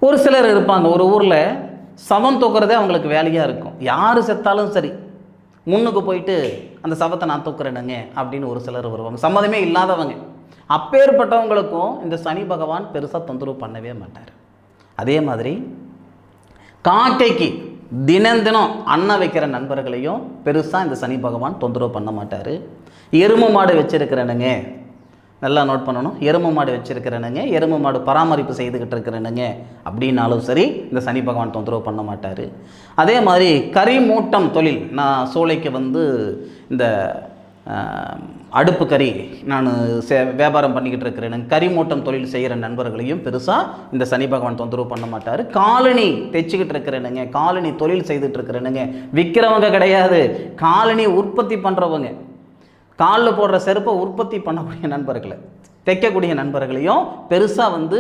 ஒரு சிலர் இருப்பாங்க, ஒரு ஊரில் சவம் தூக்குறதே அவங்களுக்கு வேலையாக இருக்கும். யார் செத்தாலும் சரி முன்னுக்கு போயிட்டு அந்த சவத்தை நான் தூக்குறேனுங்க அப்படின்னு ஒரு சிலர் வருவாங்க, சம்மதமே இல்லாதவங்க. அப்பேற்பட்டவங்களுக்கும் இந்த சனி பகவான் பெருசாக தொந்தரவு பண்ணவே மாட்டார். அதே மாதிரி காக்கைக்கு தினம் தினம் அன்னம் வைக்கிற நண்பர்களையும் பெருசாக இந்த சனி பகவான் தொந்தரவு பண்ண மாட்டார். எருமை மாடு வச்சுருக்கிறேனுங்க, நல்லா நோட் பண்ணணும், எருமை மாடு வச்சுருக்கிறேனுங்க, எருமை மாடு பராமரிப்பு செய்துக்கிட்டு இருக்கிறேனுங்க அப்படின்னாலும் சரி இந்த சனி பகவான் தொந்தரவு பண்ண மாட்டார். அதே மாதிரி கறி மூட்டம் தொழில், நான் சூளைக்கு வந்து இந்த அடுப்பு கறி நான் வியாபாரம் பண்ணிக்கிட்டு இருக்கிறேன், கறி மூட்டம் தொழில் செய்கிற நண்பர்களையும் பெருசாக இந்த சனி பகவான் தொந்தரவு பண்ண மாட்டார். காலனி தைச்சிக்கிட்டு இருக்கிறேனுங்க, காலனி தொழில் செய்துட்டு இருக்கிறேனுங்க, விற்கிறவங்க கிடையாது, காலனி உற்பத்தி பண்ணுறவங்க, காலில் போடுற செருப்பை உற்பத்தி பண்ணக்கூடிய நண்பர்களை, தைக்கக்கூடிய நண்பர்களையும் பெருசாக வந்து